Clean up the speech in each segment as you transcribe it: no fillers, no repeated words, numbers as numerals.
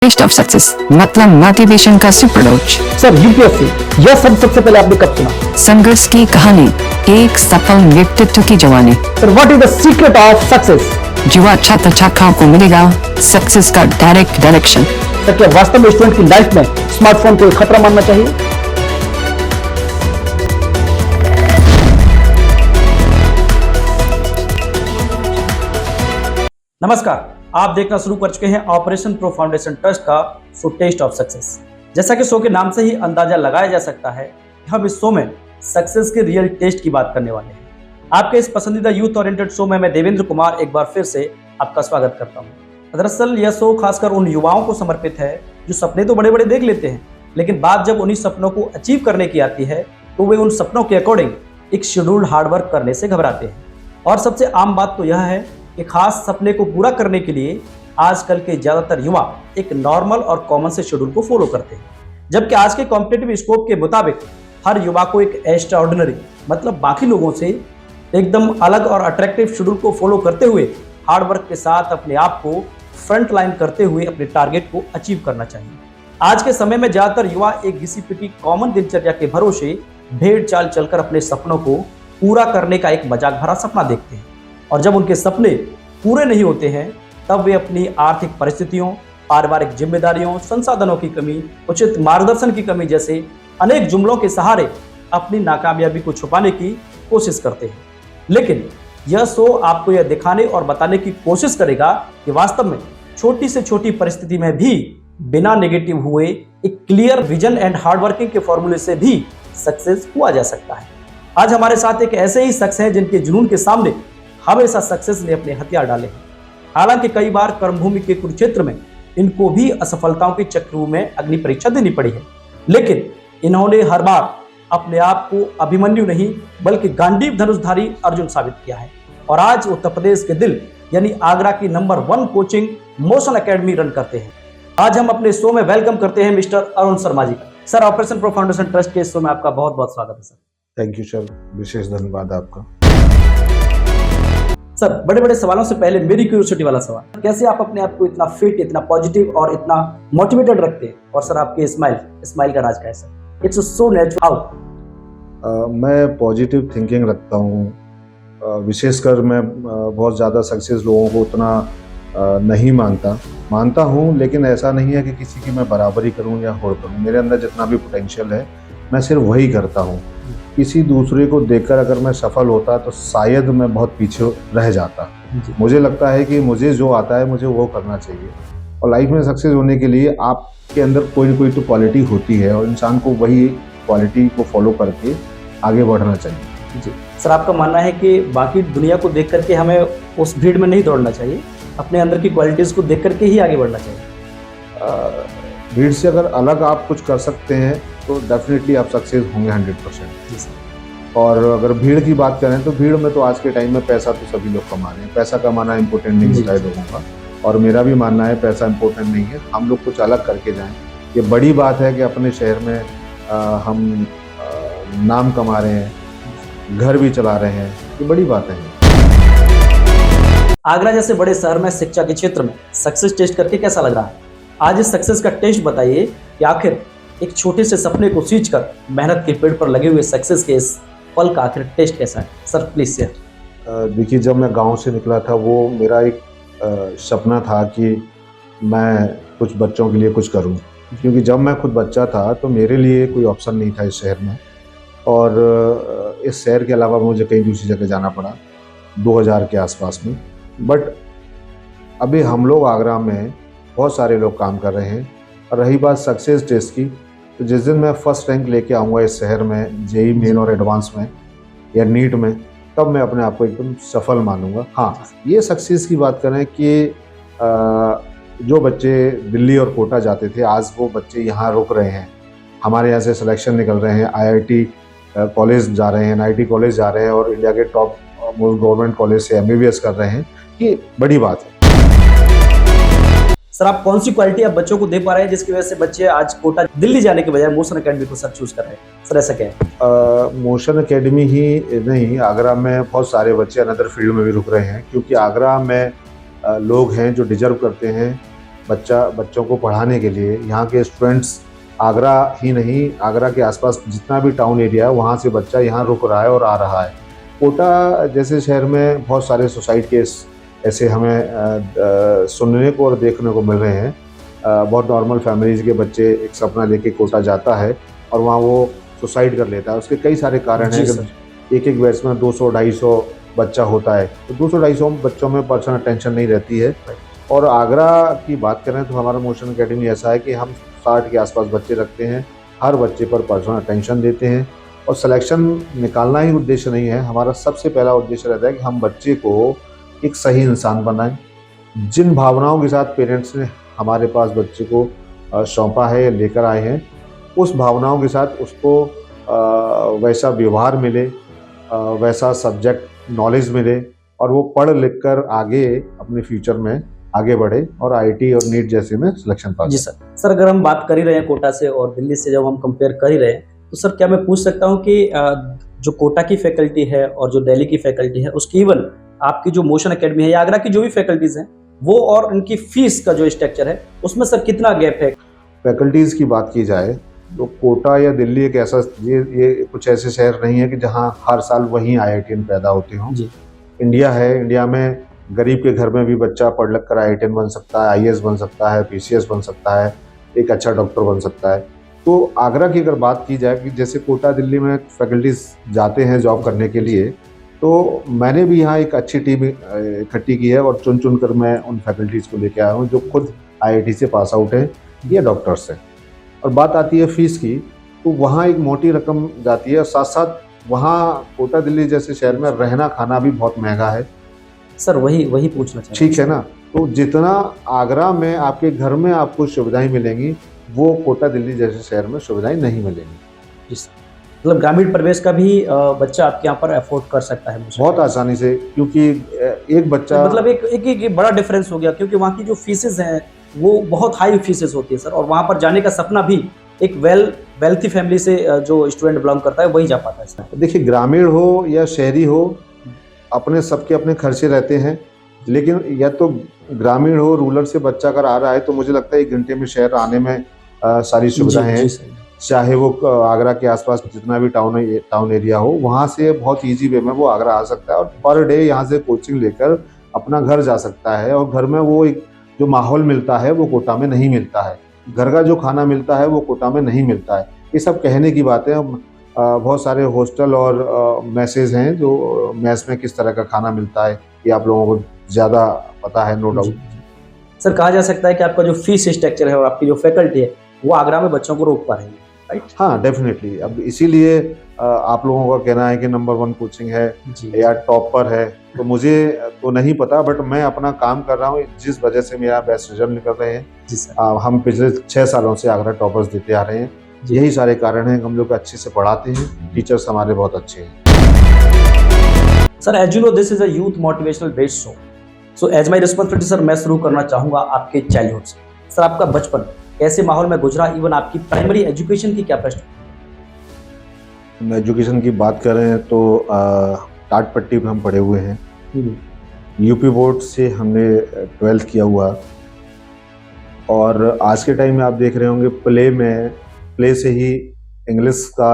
Test of success मतलब motivation का super dose. Sir UPSC यह सबसे पहले आपने कब सुना? संघर्ष की कहानी, एक सफल व्यक्तित्व की जवानी। Sir what is the secret of success? जो छात्र छात्राओं को मिलेगा सक्सेस का डायरेक्ट डायरेक्शन। सर क्या वास्तव में स्टूडेंट की लाइफ में स्मार्टफोन को एक खतरा मानना चाहिए? नमस्कार, आप देखना शुरू कर चुके हैं ऑपरेशन प्रो फाउंडेशन ट्रस्ट का शो टेस्ट ऑफ सक्सेस। जैसा कि शो के नाम से ही अंदाजा लगाया जा सकता है कि हम इस शो में सक्सेस के रियल टेस्ट की बात करने वाले हैं। आपके इस पसंदीदा यूथ ओरिएंटेड शो में मैं देवेंद्र कुमार एक बार फिर से आपका स्वागत करता हूं। दरअसल यह शो खासकर उन युवाओं को समर्पित है जो सपने तो बड़े बड़े देख लेते हैं, लेकिन बात जब उन्हीं सपनों को अचीव करने की आती है तो वे उन सपनों के अकॉर्डिंग एक शेड्यूल्ड हार्डवर्क करने से घबराते हैं। और सबसे आम बात तो यह है कि खास सपने को पूरा करने के लिए आजकल के ज़्यादातर युवा एक नॉर्मल और कॉमन से शेड्यूल को फॉलो करते हैं, जबकि आज के कॉम्पिटिटिव स्कोप के मुताबिक हर युवा को एक एक्स्ट्राऑर्डिनरी मतलब बाकी लोगों से एकदम अलग और अट्रैक्टिव शेड्यूल को फॉलो करते हुए हार्डवर्क के साथ अपने आप को फ्रंट लाइन करते हुए अपने टारगेट को अचीव करना चाहिए। आज के समय में ज़्यादातर युवा एक घिसी पिटी कॉमन दिनचर्या के भरोसे भेड़ चाल चलकर अपने सपनों को पूरा करने का एक मजाक भरा सपना देखते हैं, और जब उनके सपने पूरे नहीं होते हैं तब वे अपनी आर्थिक परिस्थितियों, पारिवारिक जिम्मेदारियों, संसाधनों की कमी, उचित मार्गदर्शन की कमी जैसे अनेक जुमलों के सहारे अपनी नाकामयाबी को छुपाने की कोशिश करते हैं। लेकिन यह शो आपको यह दिखाने और बताने की कोशिश करेगा कि वास्तव में छोटी से छोटी परिस्थिति में भी बिना नेगेटिव हुए एक क्लियर विजन एंड हार्डवर्किंग के फॉर्मूले से भी सक्सेस हुआ जा सकता है। आज हमारे साथ एक ऐसे ही शख्स हैं जिनके जुनून के सामने हमेशा सक्सेस ने अपने हथियार डाले हैं। हालांकि कई बार कर्मभूमि के कुरुक्षेत्र में इनको भी असफलताओं के चक्रों में अग्नि परीक्षा देनी पड़ी है, लेकिन इन्होंने हर बार अपने आप को अभिमन्यु नहीं बल्कि गांडीव धनुषधारी अर्जुन साबित किया है, और आज उत्तर प्रदेश के दिल यानी आगरा की number 1 coaching motion academy run करते हैं। आज हम अपने शो में वेलकम करते हैं मिस्टर अरुण शर्मा जी का। Sir operation pro foundation trust के शो में आपका बहुत बहुत स्वागत है सर। थैंक यू सर, विशेष धन्यवाद आपका। सर बड़े बड़े सवालों से पहले मेरी क्यूरियोसिटी वाला सवाल, कैसे आप अपने आप को इतना फिट, इतना पॉजिटिव और इतना मोटिवेटेड रखते हैं? और सर आपके स्माइल का राज क्या है sir? It's so natural. How? मैं पॉजिटिव थिंकिंग रखता हूँ। विशेषकर मैं बहुत ज़्यादा सक्सेस लोगों को उतना नहीं मानता हूँ, लेकिन ऐसा नहीं है कि किसी की मैं बराबरी करूँ या होड़ करूँ। मेरे अंदर जितना भी पोटेंशियल है मैं सिर्फ वही करता हूँ। किसी दूसरे को देखकर अगर मैं सफल होता तो शायद मैं बहुत पीछे रह जाता। मुझे लगता है कि मुझे जो आता है मुझे वो करना चाहिए, और लाइफ में सक्सेस होने के लिए आपके अंदर कोई ना कोई तो क्वालिटी होती है, और इंसान को वही क्वालिटी को फॉलो करके आगे बढ़ना चाहिए। जी सर, आपका मानना है कि बाकी दुनिया को देख करके हमें उस भीड़ में नहीं दौड़ना चाहिए, अपने अंदर की क्वालिटीज़ को देख करके ही आगे बढ़ना चाहिए? भीड़ से अगर अलग आप कुछ कर सकते हैं तो डेफिनेटली आप सक्सेस होंगे 100%। और अगर भीड़ की बात करें तो भीड़ में तो आज के टाइम में पैसा तो सभी लोग कमा रहे हैं। पैसा कमाना इम्पोर्टेंट नहीं होता है लोगों का, और मेरा भी मानना है पैसा इम्पोर्टेंट नहीं है। हम लोग कुछ अलग करके जाएं। ये बड़ी बात है कि अपने शहर में हम नाम कमा रहे हैं, घर भी चला रहे हैं, ये बड़ी बात है। आगरा जैसे बड़े शहर में शिक्षा के क्षेत्र में सक्सेस टेस्ट करके कैसा लग रहा है? आज इस सक्सेस का टेस्ट बताइए कि आखिर एक छोटे से सपने को सींचकर मेहनत के पेड़ पर लगे हुए सक्सेस के इस पल का आखिर टेस्ट कैसा है? Sir please share. देखिए, जब मैं गांव से निकला था वो मेरा एक सपना था कि मैं कुछ बच्चों के लिए कुछ करूं, क्योंकि जब मैं खुद बच्चा था तो मेरे लिए कोई ऑप्शन नहीं था इस शहर में, और इस शहर के अलावा मुझे कहीं दूसरी जगह जाना पड़ा 2000 के आसपास में। बट अभी हम लोग आगरा में बहुत सारे लोग काम कर रहे हैं। और रही बात सक्सेस टेस्ट की, तो जिस दिन मैं फर्स्ट रैंक लेके आऊँगा इस शहर में जेई मेन और एडवांस में या नीट में, तब मैं अपने आप को एकदम सफल मानूंगा। हाँ, ये सक्सेस की बात करें कि जो बच्चे दिल्ली और कोटा जाते थे आज वो बच्चे यहाँ रुक रहे हैं, हमारे यहाँ से सिलेक्शन निकल रहे हैं, IIT कॉलेज जा रहे हैं, NIT कॉलेज जा रहे हैं, और इंडिया के टॉप मोस्ट गवर्नमेंट कॉलेज से MBBS कर रहे हैं। ये बड़ी बात है। सर आप कौन सी क्वालिटी आप बच्चों को दे पा रहे हैं जिसकी वजह से बच्चे आज कोटा दिल्ली जाने के बजाय मोशन एकेडमी को सर चूज कर रहे हैं? सर ऐसा क्या है? मोशन एकेडमी ही नहीं, आगरा में बहुत सारे बच्चे अनदर फील्ड में भी रुक रहे हैं, क्योंकि आगरा में लोग हैं जो डिजर्व करते हैं बच्चों को पढ़ाने के लिए यहाँ के स्टूडेंट्स आगरा ही नहीं, आगरा के आसपास जितना भी टाउन एरिया है वहाँ से बच्चा यहाँ रुक रहा है और आ रहा है। कोटा जैसे शहर में बहुत सारे सुसाइड केस ऐसे हमें सुनने को और देखने को मिल रहे हैं। बहुत नॉर्मल फैमिलीज़ के बच्चे एक सपना लेके कोटा जाता है और वहाँ वो सुसाइड कर लेता है। उसके कई सारे कारण हैं कि एक बैच में 200-250 बच्चा होता है, तो 200-250 बच्चों में पर्सनल अटेंशन नहीं रहती है। और आगरा की बात करें तो हमारा मोशन एकेडमी ऐसा है कि हम 60 के आसपास बच्चे रखते हैं, हर बच्चे पर पर्सनल अटेंशन देते हैं और सिलेक्शन निकालना ही उद्देश्य नहीं है। हमारा सबसे पहला उद्देश्य रहता है कि हम बच्चे को एक सही इंसान बनाएं। जिन भावनाओं के साथ पेरेंट्स ने हमारे पास बच्चे को सौंपा है या लेकर आए हैं, उस भावनाओं के साथ उसको वैसा व्यवहार मिले, वैसा सब्जेक्ट नॉलेज मिले और वो पढ़ लिख कर आगे अपने फ्यूचर में आगे बढ़े और आईआईटी और नीट जैसे में सिलेक्शन पास। जी सर, अगर हम बात कर ही रहे हैं कोटा से और दिल्ली से जब हम कंपेयर कर ही रहे हैं, तो सर क्या मैं पूछ सकता हूं कि जो कोटा की फैकल्टी है और जो दिल्ली की फैकल्टी है, उसकी इवन आपकी जो मोशन एकेडमी है या आगरा की जो भी फैकल्टीज हैं, वो और इनकी फीस का जो स्ट्रक्चर है उसमें सर कितना गैप है? फैकल्टीज़ की बात की जाए तो कोटा या दिल्ली एक ऐसा ये कुछ ऐसे शहर नहीं है कि जहाँ हर साल वहीं आईआईटीएन पैदा होते हों। इंडिया है, इंडिया में गरीब के घर में भी बच्चा पढ़ लिख कर आईआईटीएन बन सकता है, आईएएस बन सकता है, पीसीएस बन सकता है, एक अच्छा डॉक्टर बन सकता है। तो आगरा की अगर बात की जाए कि जैसे कोटा दिल्ली में फैकल्टीज जाते हैं जॉब करने के लिए, तो मैंने भी यहाँ एक अच्छी टीम इकट्ठी की है और चुन कर मैं उन फैकल्टीज़ को लेके आया हूँ जो खुद आईआईटी से पास आउट हैं या डॉक्टर्स हैं। और बात आती है फीस की, तो वहाँ एक मोटी रकम जाती है और साथ साथ वहाँ कोटा दिल्ली जैसे शहर में रहना खाना भी बहुत महंगा है। सर वही पूछना चाहिए। ठीक है ना, तो जितना आगरा में आपके घर में आपको सुविधाएं मिलेंगी वो कोटा दिल्ली जैसे शहर में सुविधाएं नहीं मिलेंगी। मतलब ग्रामीण परिवेश का भी बच्चा आपके यहाँ पर अफोर्ड कर सकता है बहुत आसानी से, क्योंकि एक बच्चा मतलब एक बड़ा डिफरेंस हो गया, क्योंकि वहाँ की जो फीसेज हैं वो बहुत हाई फीसेज होती है सर, और वहाँ पर जाने का सपना भी एक वेल्थी फैमिली से जो स्टूडेंट बिलोंग करता है वही जा पाता है सर। देखिए, ग्रामीण हो या शहरी हो, अपने सबके अपने खर्चे रहते हैं, लेकिन या तो ग्रामीण हो, रूरल से बच्चा अगर आ रहा है तो मुझे लगता है 1 घंटे में शहर आने में सारी सुविधाएं हैं। चाहे वो आगरा के आसपास जितना भी टाउन एरिया हो, वहाँ से बहुत ईजी वे में वो आगरा आ सकता है और पर डे यहाँ से कोचिंग लेकर अपना घर जा सकता है। और घर में वो एक जो माहौल मिलता है वो कोटा में नहीं मिलता है, घर का जो खाना मिलता है वो कोटा में नहीं मिलता है। ये सब कहने की बात है। बहुत सारे हॉस्टल और मैसेज हैं जो मैस में किस तरह का खाना मिलता है ये आप लोगों को ज़्यादा पता है, नो डाउट। सर कहा जा सकता है कि आपका जो फीस स्ट्रक्चर है और आपकी जो फैकल्टी है वो आगरा में बच्चों को रोक पा रही है, राइट? हाँ, डेफिनेटली। अब इसीलिए आप लोगों का कहना है कि नंबर 1 कोचिंग है या टॉप पर है, तो मुझे तो नहीं पता, बट मैं अपना काम कर रहा हूँ जिस वजह से मेरा बेस्ट रिजल्ट निकल रहे हैं। हम पिछले 6 सालों से आगरा टॉपर्स देते आ रहे हैं। यही सारे कारण हैं। हम लोग अच्छे से पढ़ाते हैं, टीचर्स हमारे बहुत अच्छे हैं। Sir as you know this is a youth motivational based show, so as my responsibility sir मैं शुरू करना चाहूँगा आपके चाइल्डहुड से। सर आपका बचपन कैसे माहौल में गुजरा, इवन आपकी प्राइमरी एजुकेशन की क्या प्रश्न? एजुकेशन की बात करें तो टाटपट्टी में हम पढ़े हुए हैं। यूपी बोर्ड से हमने 12th किया हुआ, और आज के टाइम में आप देख रहे होंगे प्ले से ही इंग्लिश का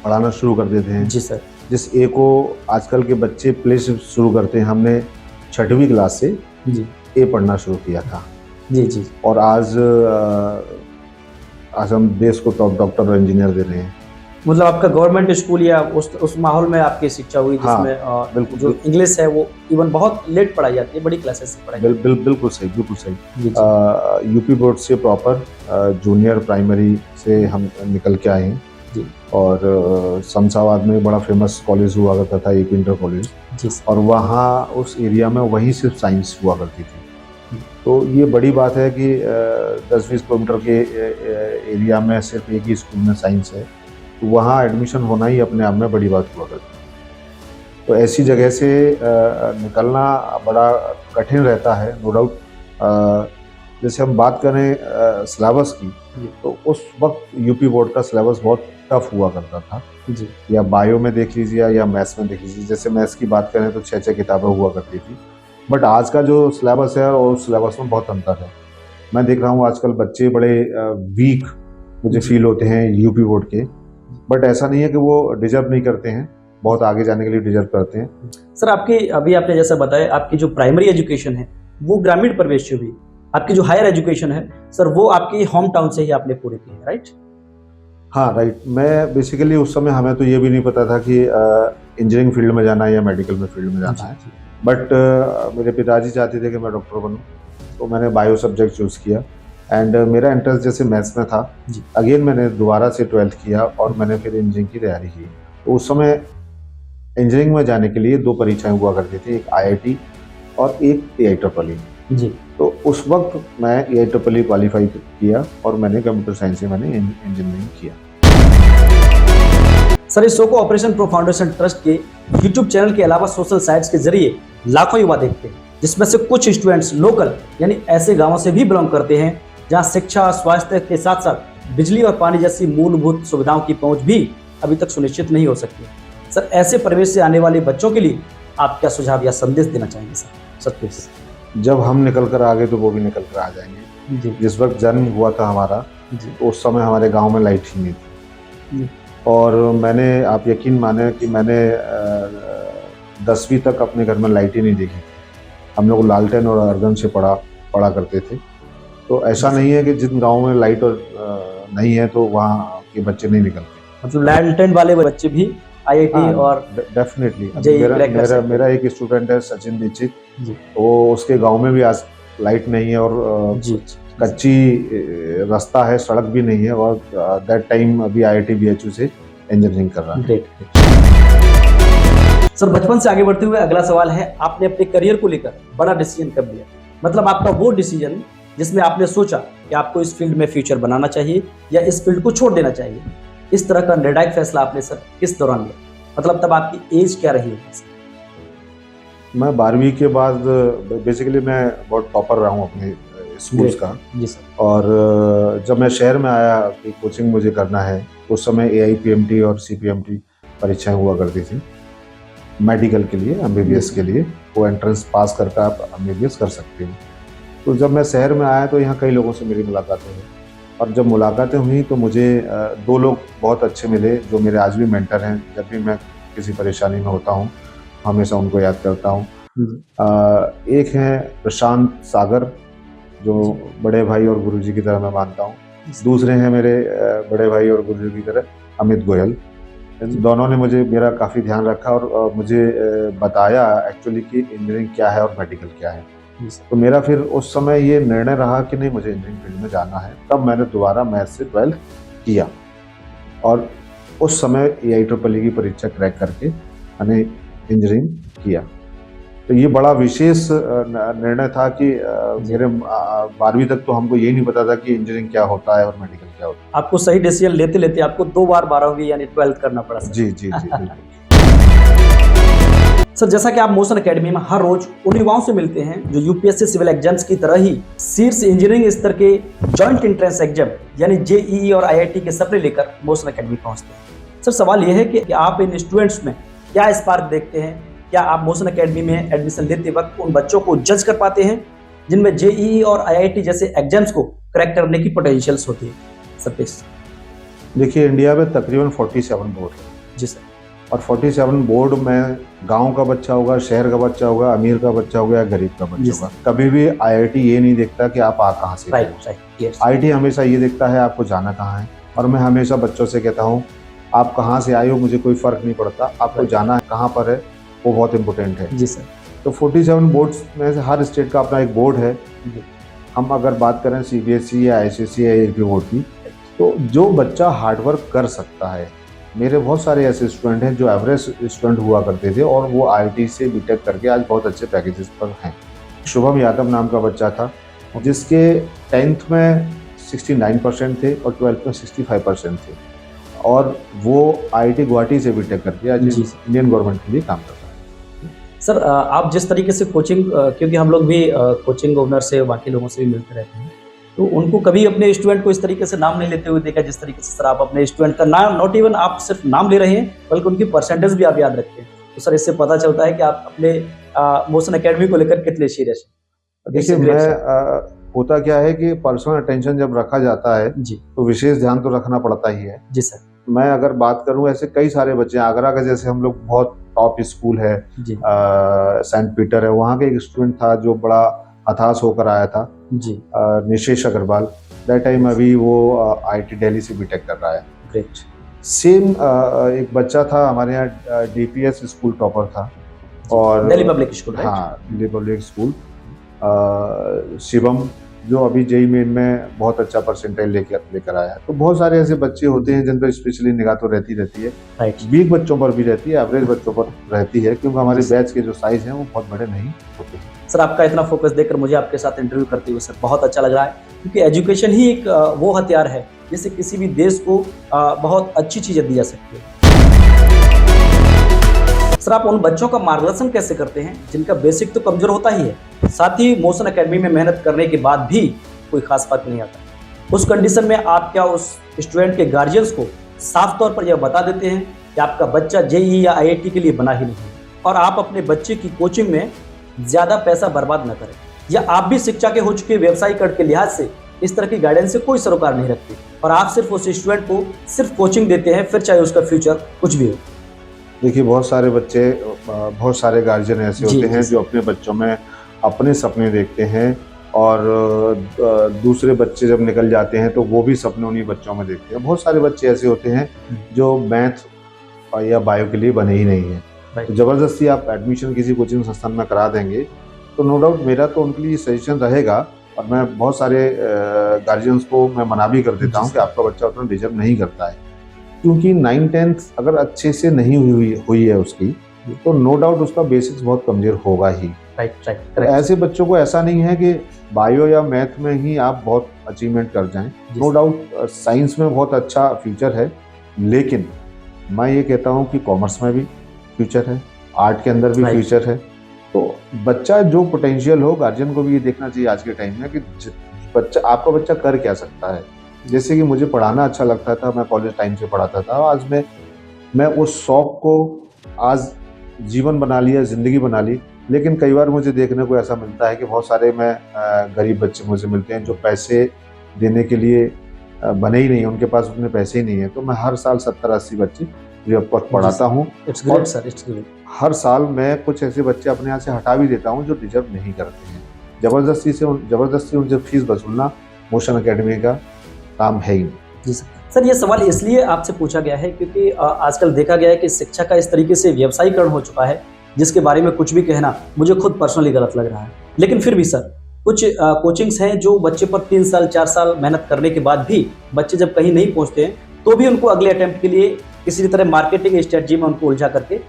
पढ़ाना शुरू कर देते हैं। जी सर। जिस ए को आजकल के बच्चे प्ले से शुरू करते हैं, हमने 6वीं क्लास से ए पढ़ना शुरू किया था। जी। और आज हम देश को टॉप डॉक्टर और इंजीनियर दे रहे हैं। मतलब आपका गवर्नमेंट स्कूल या उस माहौल में आपकी शिक्षा हुई जिसमें बिल्कुल जो इंग्लिश है वो इवन बहुत लेट पढ़ाई जाती है, बड़ी क्लासेस से पढ़ाई जाती है। बिल्कुल सही। यूपी बोर्ड से प्रॉपर जूनियर प्राइमरी से हम निकल के आए हैं जी। और शमशाबाद में बड़ा फेमस कॉलेज हुआ करता था, एक इंटर कॉलेज, और वहाँ उस एरिया में वहीं सिर्फ साइंस हुआ करती थी। तो ये बड़ी बात है कि 10-20 किलोमीटर के एरिया में सिर्फ एक ही स्कूल में साइंस है, तो वहाँ एडमिशन होना ही अपने आप में बड़ी बात हुआ करती है। तो ऐसी जगह से निकलना बड़ा कठिन रहता है, नो डाउट। जैसे हम बात करें सिलेबस की, तो उस वक्त यूपी बोर्ड का सिलेबस बहुत टफ हुआ करता था जी। या बायो में देख लीजिए या मैथ्स में देख लीजिए। जैसे मैथ्स की बात करें तो 6 किताबें हुआ करती थी, बट आज का जो सिलेबस है और उस सिलेबस में बहुत अंतर है। मैं देख रहा हूँ आजकल बच्चे बड़े वीक मुझे फील होते हैं यूपी बोर्ड के, बट ऐसा नहीं है कि वो डिजर्व नहीं करते हैं, बहुत आगे जाने के लिए डिजर्व करते हैं। सर आपकी अभी आपने जैसा बताया आपकी जो प्राइमरी एजुकेशन है वो ग्रामीण परिवेश से हुई, आपकी जो हायर एजुकेशन है सर वो आपकी होम टाउन से ही आपने पूरी की है, राइट? हाँ राइट। मैं बेसिकली उस समय हमें तो ये भी नहीं पता था कि इंजीनियरिंग फील्ड में जाना है या मेडिकल में फील्ड में जाना है, बट मेरे पिताजी चाहते थे कि मैं डॉक्टर बनूं, तो मैंने बायो सब्जेक्ट चूज़ किया एंड मेरा इंटरेस्ट जैसे मैथ्स में था। अगेन मैंने दोबारा से 12th किया और मैंने फिर इंजीनियरिंग की तैयारी की। तो उस समय इंजीनियरिंग में जाने के लिए 2 परीक्षाएं हुआ करती थी, एक IIT और एक AIEEE जी। तो उस वक्त मैं AIEEE क्वालिफाई किया और मैंने कंप्यूटर साइंस से मैंने इंजीनियरिंग किया। सर इस शो को ऑपरेशन प्रो फाउंडेशन ट्रस्ट के यूट्यूब चैनल के अलावा सोशल साइट्स के जरिए लाखों युवा देखते हैं, जिसमें से कुछ स्टूडेंट्स लोकल यानी ऐसे गांवों से भी बिलोंग करते हैं जहां शिक्षा स्वास्थ्य के साथ साथ बिजली और पानी जैसी मूलभूत सुविधाओं की पहुंच भी अभी तक सुनिश्चित नहीं हो सकती। सर ऐसे परिवेश से आने वाले बच्चों के लिए आप क्या सुझाव या संदेश देना चाहेंगे सर प्लीज? जब हम निकल कर आ गए तो वो भी निकल कर आ जाएंगे जी। जिस वक्त जन्म हुआ था हमारा तो उस समय हमारे गांव में लाइट ही नहीं थी और मैंने, आप यकीन माने कि मैंने 10वीं तक अपने घर में लाइट ही नहीं देखी। हम लोग लालटेन और अर्गन से पढ़ा करते थे। तो ऐसा नहीं है कि जिन गाँव में लाइट और नहीं है तो वहाँ के बच्चे नहीं निकलते, मतलब लालटेन वाले बच्चे भी IIT और डेफिनेटली। मेरा एक स्टूडेंट है सचिन दीक्षित, वो उसके गांव में भी आज लाइट नहीं है और कच्ची रास्ता है, सड़क भी नहीं है और दैट टाइम अभी IIT BHU से इंजीनियरिंग कर रहा है। सर बचपन से आगे बढ़ते हुए अगला सवाल है, आपने अपने करियर को लेकर बड़ा डिसीजन कब लिया? मतलब आपका वो डिसीजन जिसमें आपने सोचा कि आपको इस फील्ड में फ्यूचर बनाना चाहिए या इस फील्ड को छोड़ देना चाहिए, इस तरह का निर्णायक फैसला आपने सर किस दौरान लिया? मतलब तब आपकी एज क्या रही होगी? मैं 12वीं के बाद बेसिकली मैं बहुत टॉपर रहा हूँ अपने स्कूल्स का जी सर। और जब मैं शहर में आया कि कोचिंग मुझे करना है, उस समय AIPMT और CPMT परीक्षाएं हुआ करती थी मेडिकल के लिए, MBBS के लिए। वो एंट्रेंस पास करके आप MBBS कर सकते हो। तो जब मैं शहर में आया तो यहाँ कई लोगों से मेरी मुलाकातें हुई और जब मुलाकातें हुई तो मुझे 2 लोग बहुत अच्छे मिले जो मेरे आज भी मेंटर हैं। जब भी मैं किसी परेशानी में होता हूँ हमेशा उनको याद करता हूँ। एक हैं प्रशांत सागर जो बड़े भाई और गुरुजी की तरह मैं मानता हूँ। दूसरे हैं मेरे बड़े भाई और गुरुजी की तरह अमित गोयल। दोनों ने मेरा काफ़ी ध्यान रखा और मुझे बताया एक्चुअली कि इंजीनियरिंग क्या है और मेडिकल क्या है। तो मेरा फिर उस समय ये निर्णय रहा कि नहीं, मुझे इंजीनियरिंग फील्ड में जाना है। तब मैंने दोबारा मैथ से 12th किया और उस समय AIEEE की परीक्षा क्रैक करके मैंने इंजीनियरिंग किया। तो ये बड़ा विशेष निर्णय था कि मेरे 12वीं तक तो हमको यही नहीं पता था कि इंजीनियरिंग क्या होता है और मेडिकल क्या होता है। आपको सही डिसीजन लेते लेते आपको 2 बार 12वीं यानी 12th करना पड़ा सर। जी जी जी। सर जैसा कि आप मोशन एकेडमी में हर रोज उन युवाओं से मिलते हैं जो UPSC सिविल एग्जाम्स की तरह ही शीर्ष इंजीनियरिंग स्तर के जॉइंट एंट्रेंस एग्जाम यानी JEE और IIT के सपने लेकर मोशन एकेडमी पहुंचते हैं। सर सवाल यह है कि आप इन स्टूडेंट्स में क्या स्पार्क देखते हैं? क्या आप मोशन एकेडमी में एडमिशन लेते वक्त उन बच्चों को जज कर पाते हैं जिनमें JEE और IIT जैसे एग्जाम्स को क्रैक करने की पोटेंशियल्स होती है? Sir please. देखिए इंडिया में तकरीबन 47 बोर्ड है जी सर, और 47 बोर्ड में गांव का बच्चा होगा, शहर का बच्चा होगा, अमीर का बच्चा होगा या गरीब का बच्चा होगा। कभी भी IIT ये नहीं देखता कि आप कहाँ से। IIT हमेशा ये देखता है आपको जाना कहाँ है। और मैं हमेशा बच्चों से कहता हूँ आप कहाँ से आए हो मुझे कोई फर्क नहीं पड़ता, आपको जाना कहाँ पर है वो बहुत इंपॉर्टेंट है। जी सर। तो 47 बोर्ड्स में से हर स्टेट का अपना एक बोर्ड है। हम अगर बात करें CBSE या ICSE या AP बोर्ड की, तो जो बच्चा हार्डवर्क कर सकता है, मेरे बहुत सारे ऐसे स्टूडेंट हैं जो एवरेज स्टूडेंट हुआ करते थे और वो IIT से BTech करके आज बहुत अच्छे पैकेजेस पर हैं। शुभम यादव नाम का बच्चा था जिसके 10th में 69% थे और 12th में 65% थे और वो IIT गुवाहाटी से BTech करके आज इंडियन गवर्नमेंट के लिए काम करता है। सर आप जिस तरीके से कोचिंग, क्योंकि हम लोग भी कोचिंग ओनर से बाकी लोगों से भी मिलते रहते हैं, तो उनको कभी अपने स्टूडेंट को इस तरीके से नाम नहीं लेते हुए देखा जिस तरीके से सर आप अपने स्टूडेंट का नाम, नॉट इवन आप सिर्फ नाम ले रहे हैं बल्कि उनकी परसेंटेज भी आप याद रखते हैं। तो सर इससे पता चलता है कि आप अपने मोशन एकेडमी को लेकर कितने सीरियस हैं। देखिए मैं होता क्या है कि पर्सनल अटेंशन जब रखा जाता है जी तो विशेष ध्यान तो रखना पड़ता ही है। जी सर। मैं अगर बात करूं, ऐसे कई सारे बच्चे हैं। आगरा का जैसे हम लोग बहुत टॉप स्कूल है, जी सेंट पीटर है, वहाँ का एक स्टूडेंट था जो बड़ा हताश होकर आया था, जी निशेष अग्रवाल। दैट टाइम अभी वो IIT दिल्ली से बीटेक कर रहा है। ग्रेट। सेम एक बच्चा था हमारे यहाँ, DPS स्कूल टॉपर था, और दिल्ली पब्लिक स्कूल, राइट? हाँ, दिल्ली पब्लिक स्कूल। शिवम, जो अभी JEE मेन में बहुत अच्छा परसेंटाइल लेकर आया है। तो बहुत सारे ऐसे बच्चे होते हैं जिन पर स्पेशली निगाह तो रहती है। राइट। वीक बच्चों पर भी रहती है, एवरेज बच्चों पर रहती है, क्योंकि हमारे बैच के जो साइज हैं वो बहुत बड़े नहीं होते। सर, आपका इतना फोकस देखकर मुझे आपके साथ इंटरव्यू करते हुए सर बहुत अच्छा लग रहा है, क्योंकि एजुकेशन ही एक वो हथियार है जिससे किसी भी देश को बहुत अच्छी चीजें दी जा सकती है। सर, आप उन बच्चों का मार्गदर्शन कैसे करते हैं जिनका बेसिक तो कमजोर होता ही है, साथ ही मोशन एकेडमी में मेहनत करने के बाद भी कोई खास फर्क नहीं आता? उस कंडीशन में आप क्या उस स्टूडेंट के गार्जियंस को साफ तौर पर यह बता देते हैं कि आपका बच्चा JEE या IIT के लिए बना ही नहीं, और आप अपने बच्चे की कोचिंग में ज्यादा पैसा बर्बाद न करें, या आप भी शिक्षा के हो चुके व्यवसायीकरण के लिहाज से इस तरह की गाइडेंस से कोई सरोकार नहीं रखते और आप सिर्फ उस स्टूडेंट को सिर्फ कोचिंग देते हैं, फिर चाहे उसका फ्यूचर कुछ भी हो? देखिए, बहुत सारे बच्चे, बहुत सारे गार्जियन ऐसे होते हैं जो अपने बच्चों में अपने सपने देखते हैं, और दूसरे बच्चे जब निकल जाते हैं तो वो भी सपने उन्हीं बच्चों में देखते हैं। बहुत सारे बच्चे ऐसे होते हैं जो मैथ या बायो के लिए बने ही नहीं हैं। तो ज़बरदस्ती आप एडमिशन किसी कोचिंग संस्थान में करा देंगे तो नो डाउट मेरा तो उनके लिए सजेशन रहेगा, और मैं बहुत सारे गार्जियंस को मैं मना भी कर देता हूँ कि आपका बच्चा उतना डिजर्व नहीं करता है, क्योंकि 9th-10th अगर अच्छे से नहीं हुई है उसकी, तो नो डाउट उसका बेसिक्स बहुत कमजोर होगा ही। राइट। ऐसे बच्चों को ऐसा नहीं है कि बायो या मैथ में ही आप बहुत अचीवमेंट कर जाएं। नो डाउट साइंस में बहुत अच्छा फ्यूचर है, लेकिन मैं ये कहता हूँ कि कॉमर्स में भी फ्यूचर है, आर्ट के अंदर भी फ्यूचर है। तो बच्चा जो पोटेंशियल हो, गार्जियन को भी ये देखना चाहिए आज के टाइम में कि आपका बच्चा कर क्या सकता है। जैसे कि मुझे पढ़ाना अच्छा लगता था, मैं कॉलेज टाइम से पढ़ाता था, आज मैं उस शौक को आज जीवन बना लिया, ज़िंदगी बना ली। लेकिन कई बार मुझे देखने को ऐसा मिलता है कि बहुत सारे गरीब बच्चे मुझे मिलते हैं जो पैसे देने के लिए बने ही नहीं, उनके पास उतने पैसे ही नहीं है। तो मैं हर साल 70-80 बच्चे पढ़ाता हूँ, और हर साल मैं कुछ ऐसे बच्चे अपने यहाँ से हटा भी देता हूँ जो डिजर्व नहीं करते हैं। जबरदस्ती उनसे फीस वसूलना मोशन एकेडमी का काम है ही नहीं। जी सर, ये सवाल इसलिए आपसे पूछा गया है क्योंकि आजकल देखा गया है कि शिक्षा का इस तरीके से व्यवसायीकरण हो चुका है जिसके बारे में कुछ भी कहना मुझे खुद पर्सनली गलत लग रहा है। लेकिन फिर भी सर, कुछ कोचिंग्स हैं जो बच्चे पर 3 साल 4 साल मेहनत करने के बाद भी बच्चे जब कहीं नहीं पहुंचते हैं तो भी उनको अगले अटेम्प्ट के लिए किसी तरह मार्केटिंग स्ट्रेटजी में उनको उलझा करके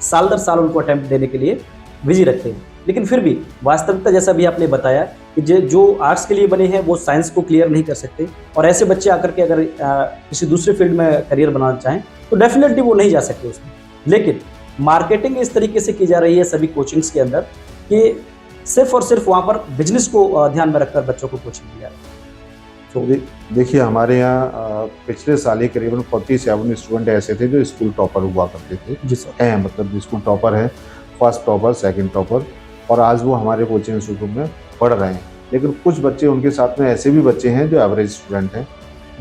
साल दर साल उनको अटेम्प्ट देने के लिए बिजी रखते हैं। लेकिन फिर भी वास्तविकता जैसा भी आपने बताया कि जो आर्ट्स के लिए बने हैं वो साइंस को क्लियर नहीं कर सकते, और ऐसे बच्चे आकर के अगर किसी दूसरे फील्ड में करियर बनाना चाहें तो डेफिनेटली वो नहीं जा सकते उसमें। लेकिन मार्केटिंग इस तरीके से की जा रही है सभी कोचिंग्स के अंदर कि सिर्फ और सिर्फ वहाँ पर बिजनेस को ध्यान में रखकर बच्चों को कोचिंग दी जा रही है। तो देखिए, हमारे यहाँ पिछले साल ही करीबन 47 स्टूडेंट ऐसे थे जो स्कूल टॉपर हुआ करते थे। जी सर। हैं, मतलब स्कूल टॉपर है, फर्स्ट टॉपर, सेकंड टॉपर, और आज वो हमारे कोचिंग इंस्टीट्यूट में पढ़ रहे हैं। लेकिन कुछ बच्चे उनके साथ में ऐसे भी बच्चे हैं जो एवरेज स्टूडेंट हैं।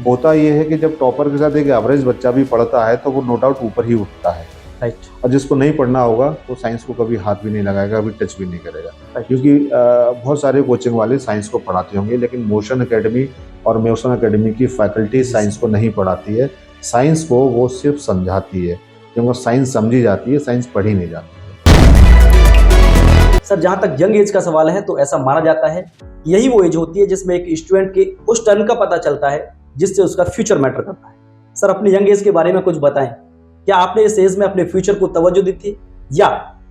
होता ये है कि जब टॉपर के साथ एक एवरेज बच्चा भी पढ़ता है तो वो नो डाउट ऊपर ही उठता है। राइट। और जिसको नहीं पढ़ना होगा वो साइंस को कभी हाथ भी नहीं लगाएगा, कभी टच भी नहीं करेगा। क्योंकि बहुत सारे कोचिंग वाले साइंस को पढ़ाते होंगे, लेकिन मोशन एकेडमी और मोशन एकेडमी की फैकल्टी साइंस को नहीं पढ़ाती है। साइंस को वो सिर्फ समझाती है, क्योंकि साइंस समझी जाती है, साइंस पढ़ी नहीं जाती है। सर, जहाँ तक यंग एज का सवाल है तो ऐसा माना जाता है यही वो एज होती है जिसमें एक स्टूडेंट के उस टर्न का पता चलता है जिससे उसका फ्यूचर मैटर करता है। सर, अपने यंग एज के बारे में कुछ बताएं। क्या आपने इस एज में अपने फ्यूचर को तवज्जो दी थी, या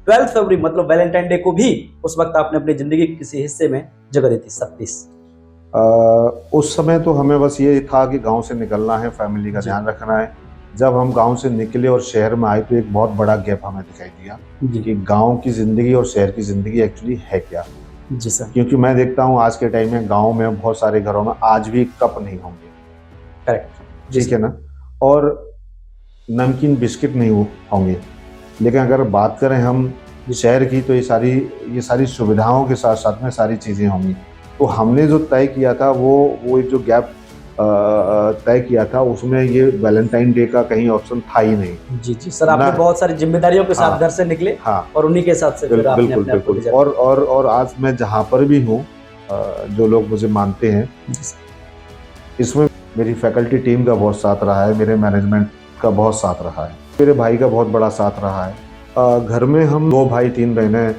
12 फरवरी मतलब वैलेंटाइन डे को भी उस वक्त आपने अपनी जिंदगी के किसी हिस्से में जगह दी थी? 37 उस समय तो हमें बस ये था कि गांव से निकलना है, फैमिली का ध्यान रखना है। जब हम गांव से निकले और शहर में आए तो एक बहुत बड़ा गैप हमें दिखाई दिया कि गांव की ज़िंदगी और शहर की ज़िंदगी एक्चुअली है क्या। जी सर। क्योंकि मैं देखता हूँ आज के टाइम में गांव में बहुत सारे घरों में आज भी कप नहीं होंगे। करेक्ट। ठीक है ना, और नमकीन बिस्किट नहीं होंगे। लेकिन अगर बात करें हम शहर की तो ये सारी सुविधाओं के साथ साथ में सारी चीज़ें होंगी। तो हमने जो तय किया था वो जो गैप तय किया था उसमें ये वैलेंटाइन डे का कहीं ऑप्शन था ही नहीं। जी जी सर, आपने बहुत सारी जिम्मेदारियों के साथ हाँ, घर से निकले हाँ, और उन्हीं के हिसाब से फिर आपने बिल्कुल अपने आप को बिल्कुल। डिजाइन और आज मैं जहाँ पर भी हूँ, जो लोग मुझे मानते हैं, इसमें मेरी फैकल्टी टीम का बहुत साथ रहा है, मेरे मैनेजमेंट का बहुत साथ रहा है, मेरे भाई का बहुत बड़ा साथ रहा है। घर में हम 2 भाई 3 बहनें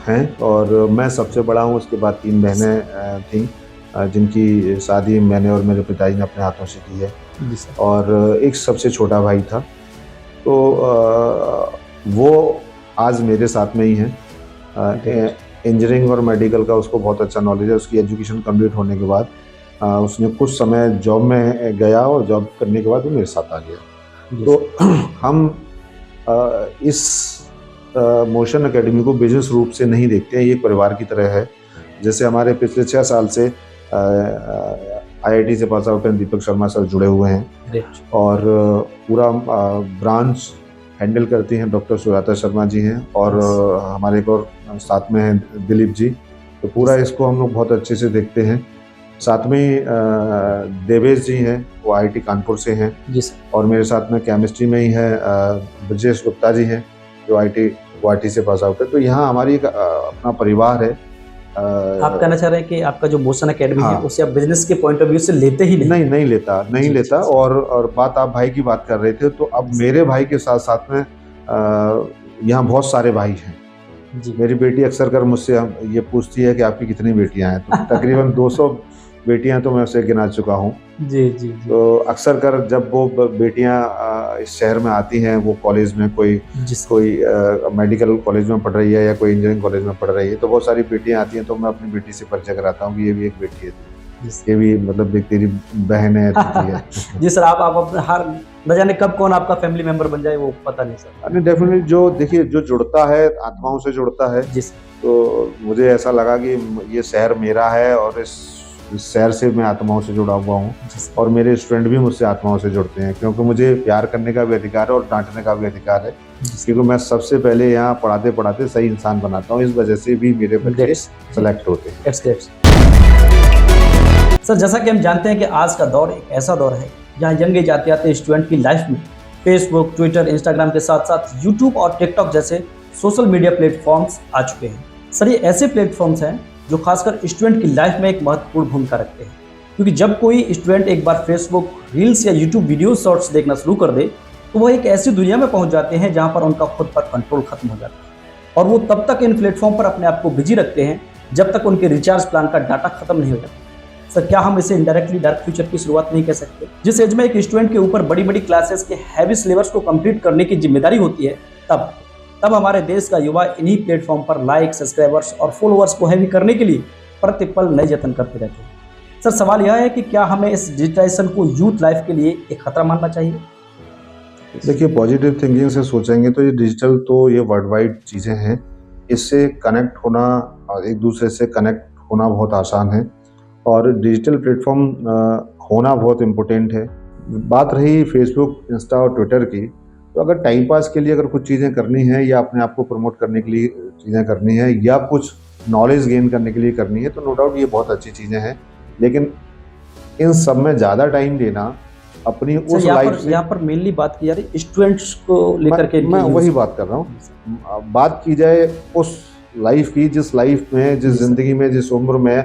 हैं और मैं सबसे बड़ा हूँ। उसके बाद 3 बहनें थीं जिनकी शादी मैंने और मेरे पिताजी ने अपने हाथों से की है, जी सर। और एक सबसे छोटा भाई था। तो वो आज मेरे साथ में ही है। इंजीनियरिंग और मेडिकल का उसको बहुत अच्छा नॉलेज है। उसकी एजुकेशन कंप्लीट होने के बाद उसने कुछ समय जॉब में गया और जॉब करने के बाद वो मेरे साथ आ गया। तो हम इस मोशन एकेडमी को बिजनेस रूप से नहीं देखते हैं, ये एक परिवार की तरह है। जैसे हमारे पिछले 6 साल से IIT से पास आउट हैं दीपक शर्मा सर जुड़े हुए हैं और पूरा ब्रांच हैंडल करती हैं डॉक्टर सुजाता शर्मा जी हैं और हमारे एक और साथ में हैं दिलीप जी। तो पूरा इसको हम लोग बहुत अच्छे से देखते हैं। साथ में देवेश जी हैं, वो IIT कानपुर से हैं जी सर। और मेरे साथ में केमिस्ट्री में ही है ब्रजेश गुप्ता जी हैं जो IIT गुवाहाटी से पास आउट है। तो यहाँ हमारी एक अपना परिवार है। आप कहना चाह रहे हैं कि आपका जो मोशन एकेडमी है हाँ, उसे आप बिजनेस के पॉइंट ऑफ व्यू से लेते ही नहीं लेता। और बात आप भाई की बात कर रहे थे, तो अब मेरे भाई के साथ साथ में यहाँ बहुत सारे भाई हैं जी। मेरी बेटी अक्सर कर मुझसे ये पूछती है कि आपकी कितनी बेटियां हैं, तो तकरीबन 200 बेटियां तो मैं उसे गिना चुका हूँ। जी जी जी। तो अक्सर कर जब वो बेटियां इस शहर में आती हैं, वो कॉलेज में कोई मेडिकल कॉलेज में पढ़ रही है या कोई इंजीनियरिंग कॉलेज में पढ़ रही है, तो बहुत सारी बेटियां आती हैं, तो मैं अपनी बेटी से परिचय कराता हूँ कि ये भी एक बेटी है, ये भी मतलब एक तेरी बहन है, है। जी सर, आप अपने हर न जाने कब कौन आपका फैमिली मेंबर बन जाए वो पता नहीं सर। डेफिनेटली जो देखिए जो जुड़ता है आत्माओं से जुड़ता है। जी सर। तो मुझे ऐसा लगा कि ये शहर मेरा है और इस शहर से मैं आत्माओं से जुड़ा हुआ हूँ और मेरे स्टूडेंट भी मुझसे आत्माओं से जुड़ते हैं, क्योंकि मुझे प्यार करने का भी अधिकार है और डांटने का भी अधिकार है, क्योंकि मैं सबसे पहले यहाँ पढ़ाते पढ़ाते सही इंसान बनाता हूँ। इस वजह से भी मेरे बच्चे सेलेक्ट होते हैं। सर, जैसा कि हम जानते हैं कि आज का दौर एक ऐसा दौर है जहाँ यंग एज आते आते स्टूडेंट की लाइफ में फेसबुक, ट्विटर, इंस्टाग्राम के साथ साथ यूट्यूब और टिकटॉक जैसे सोशल मीडिया प्लेटफॉर्म्स आ चुके हैं। सर, ये ऐसे प्लेटफॉर्म्स हैं जो खासकर स्टूडेंट की लाइफ में एक महत्वपूर्ण भूमिका रखते हैं, क्योंकि जब कोई स्टूडेंट एक बार फेसबुक रील्स या यूट्यूब वीडियो शॉर्ट्स देखना शुरू कर दे तो वह एक ऐसी दुनिया में पहुंच जाते हैं जहां पर उनका खुद पर कंट्रोल खत्म हो जाता है और वो तब तक इन प्लेटफॉर्म पर अपने आप को बिजी रखते हैं जब तक उनके रिचार्ज प्लान का डाटा खत्म नहीं हो जाता। सर, क्या हम इसे इनडायरेक्टली डार्क फ्यूचर की शुरुआत नहीं कह सकते? जिस एज में एक स्टूडेंट के ऊपर बड़ी बड़ी क्लासेस के हैवी सिलेबस को कंप्लीट करने की जिम्मेदारी होती है, तब हमारे देश का युवा इन्हीं प्लेटफॉर्म पर लाइक, सब्सक्राइबर्स और फॉलोअर्स को हैवी करने के लिए प्रतिपल नए यत्न करते रहते हैं। सर, सवाल यह है कि क्या हमें इस डिजिटाइजेशन को यूथ लाइफ के लिए एक खतरा मानना चाहिए? देखिए, पॉजिटिव थिंकिंग से सोचेंगे तो ये डिजिटल तो ये वर्ल्ड वाइड चीज़ें हैं, इससे कनेक्ट होना और एक दूसरे से कनेक्ट होना बहुत आसान है और डिजिटल प्लेटफॉर्म होना बहुत इम्पोर्टेंट है। बात रही फेसबुक, इंस्टा और ट्विटर की, तो अगर टाइम पास के लिए अगर कुछ चीज़ें करनी है या अपने आप को प्रमोट करने के लिए चीज़ें करनी है या कुछ नॉलेज गेन करने के लिए करनी है, तो नो डाउट ये बहुत अच्छी चीज़ें हैं, लेकिन इन सब में ज़्यादा टाइम देना अपनी उस लाइफ से। यहाँ पर मेनली बात की जा रही स्टूडेंट्स को लेकर के, मैं वही बात कर रहा हूँ। बात की जाए उस लाइफ की जिस लाइफ में, जिस जिंदगी में, जिस उम्र में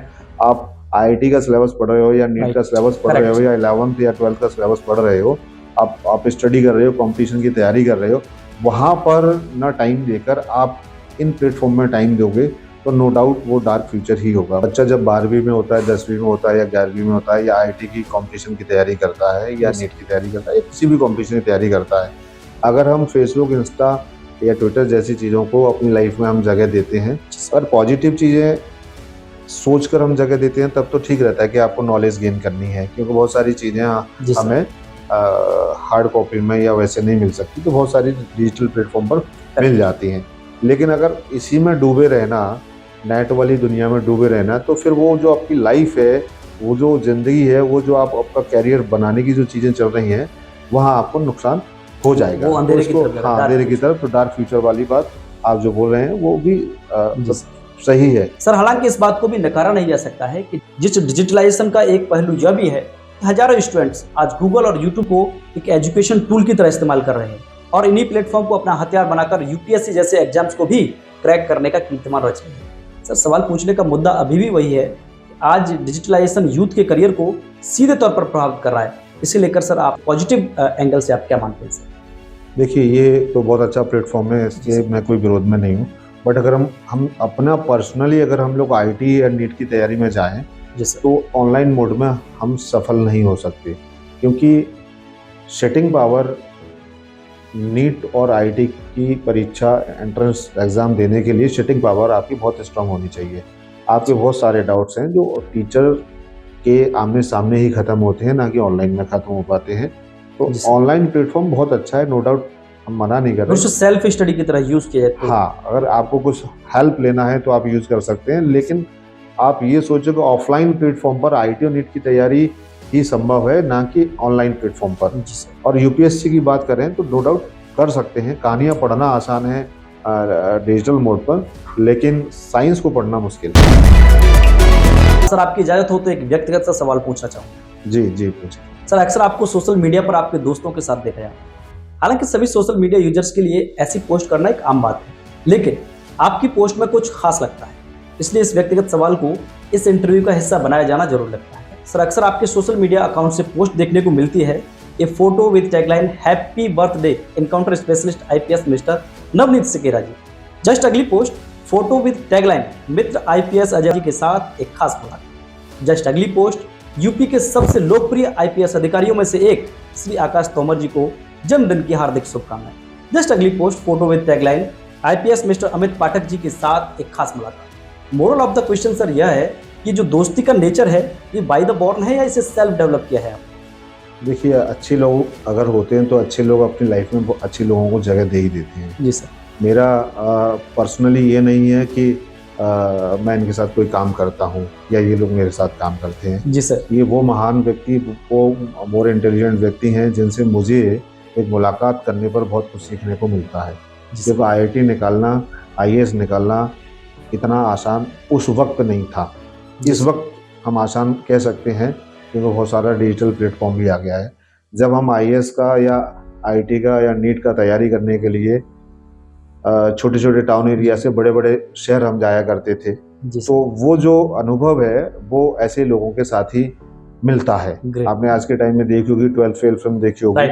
आप IIT का सिलेबस पढ़ रहे हो या नीट का सिलेबस पढ़ रहे हो या 11th या 12th का सिलेबस पढ़ रहे हो, आप स्टडी कर रहे हो, कंपटीशन की तैयारी कर रहे हो, वहाँ पर ना टाइम देकर आप इन प्लेटफॉर्म में टाइम दोगे तो नो डाउट वो डार्क फ्यूचर ही होगा। बच्चा जब 12वीं में होता है, 10वीं में होता है या 11वीं में होता है या IIT की कंपटीशन की तैयारी करता है या नीट की तैयारी करता है या किसी भी कंपटीशन की तैयारी करता है, अगर हम फेसबुक, इंस्टा या ट्विटर जैसी चीज़ों को अपनी लाइफ में हम जगह देते हैं और पॉजिटिव चीज़ें सोचकर हम जगह देते हैं, तब तो ठीक रहता है कि आपको नॉलेज गेन करनी है, क्योंकि बहुत सारी चीज़ें हमें हार्ड कॉपी में या वैसे नहीं मिल सकती, तो बहुत सारी डिजिटल प्लेटफॉर्म पर मिल जाती हैं। लेकिन अगर इसी में डूबे रहना, नेट वाली दुनिया में डूबे रहना, तो फिर वो जो आपकी लाइफ है, वो जो ज़िंदगी है, वो जो आपका कैरियर बनाने की जो चीज़ें चल रही हैं, वहाँ आपको नुकसान हो जाएगा। वो अंधेरे की तरफ, अंधेरे की तरफ, तो डार्क फ्यूचर वाली बात आप जो बोल रहे हैं वो भी सही है। सर, हालांकि इस बात को भी नकारा नहीं जा सकता है कि जिस डिजिटलाइजेशन का एक पहलू यह भी है कि हजारों स्टूडेंट्स आज गूगल और यूट्यूब को एक एजुकेशन टूल की तरह इस्तेमाल कर रहे हैं और इन्हीं प्लेटफॉर्म को अपना हथियार बनाकर यूपीएससी जैसे एग्जाम्स को भी क्रैक करने का कीर्तिमान रच रहे हैं। सर, सवाल पूछने का मुद्दा अभी भी वही है कि आज डिजिटलाइजेशन यूथ के करियर को सीधे तौर पर प्रभावित कर रहा है। इसे लेकर सर आप पॉजिटिव एंगल से आप क्या मानते हैं सर? देखिए, ये तो बहुत अच्छा प्लेटफॉर्म है, इसलिए मैं कोई विरोध में नहीं हूँ। बट अगर हम अपना पर्सनली अगर हम लोग आईटी या नीट की तैयारी में जाएं तो ऑनलाइन मोड में हम सफल नहीं हो सकते, क्योंकि सेटिंग पावर नीट और आईटी की परीक्षा एंट्रेंस एग्ज़ाम देने के लिए सेटिंग पावर आपकी बहुत स्ट्रांग होनी चाहिए। आपके बहुत सारे डाउट्स हैं जो टीचर के आमने सामने ही ख़त्म होते हैं, ना कि ऑनलाइन में ख़त्म हो पाते हैं। तो ऑनलाइन प्लेटफॉर्म बहुत अच्छा है, नो डाउट, हम मना नहीं कर रहे। उसको सेल्फ स्टडी की तरह यूज़ किया जाए। हाँ, अगर आपको कुछ हेल्प लेना है तो आप यूज़ कर सकते हैं, लेकिन आप ये सोचो कि ऑफलाइन प्लेटफॉर्म पर आईटी और नीट की तैयारी ही संभव है, ना कि ऑनलाइन प्लेटफॉर्म पर। और यूपीएससी की बात करें तो नो डाउट कर सकते हैं। कहानियाँ पढ़ना आसान है डिजिटल मोड पर, लेकिन साइंस को पढ़ना मुश्किल है। सर, आपकी इजाज़त हो तो एक व्यक्तिगत सा सवाल पूछना चाहूँगा। जी जी, पूछिए। सर, अक्सर आपको सोशल मीडिया पर आपके दोस्तों के साथ देखा जाता है। हालांकि सभी सोशल मीडिया यूजर्स के लिए ऐसी पोस्ट करना एक आम बात है, लेकिन आपकी पोस्ट में कुछ खास लगता है, इसलिए इस व्यक्तिगत सवाल को इस इंटरव्यू का हिस्सा बनाया जाना जरूर लगता है। सर, अक्सर आपके सोशल मीडिया अकाउंट से पोस्ट देखने को मिलती है a photo with tagline happy birthday encounter specialist IPS mister Navneet Sikera ji. Just अगली पोस्ट फोटो विद टैगलाइन मित्र आईपीएस अजय जी के साथ एक खास मुलाकात। जस्ट अगली पोस्ट यूपी के सबसे लोकप्रिय आईपीएस अधिकारियों में से एक श्री आकाश तोमर जी को जन्मदिन की हार्दिक शुभकामनाएं। जस्ट अगली post photo with tagline IPS mister Amit Pathak ji के साथ एक खास मुलाकात। Moral of the question sir यह है कि जो दोस्ती का नेचर है ये बाय द बॉर्न है या इसे सेल्फ डेवलप किया है? देखिए, अच्छे लोग अगर होते हैं तो अच्छे लोग अपनी लाइफ में अच्छे लोगों को जगह दे ही देते हैं। जी सर। मेरा पर्सनली ये नहीं है कि मैं इनके साथ कोई काम करता हूँ या ये लोग मेरे साथ काम करते हैं। जी सर। ये वो महान व्यक्ति, वो मोर इंटेलिजेंट व्यक्ति हैं जिनसे मुझे एक मुलाकात करने पर बहुत कुछ सीखने को मिलता है। जब आईआईटी निकालना, आईएएस निकालना इतना आसान उस वक्त नहीं था। इस वक्त हम आसान कह सकते हैं क्योंकि बहुत सारा डिजिटल प्लेटफॉर्म भी आ गया है। जब हम आईएएस का या आईटी का या नीट का तैयारी करने के लिए छोटे छोटे टाउन एरिया से बड़े बड़े शहर हम जाया करते थे, तो वो जो अनुभव है वो ऐसे लोगों के साथ ही मिलता है। आपने आज के टाइम में देखी होगी, 12 फेल फिल्म देखी होगी,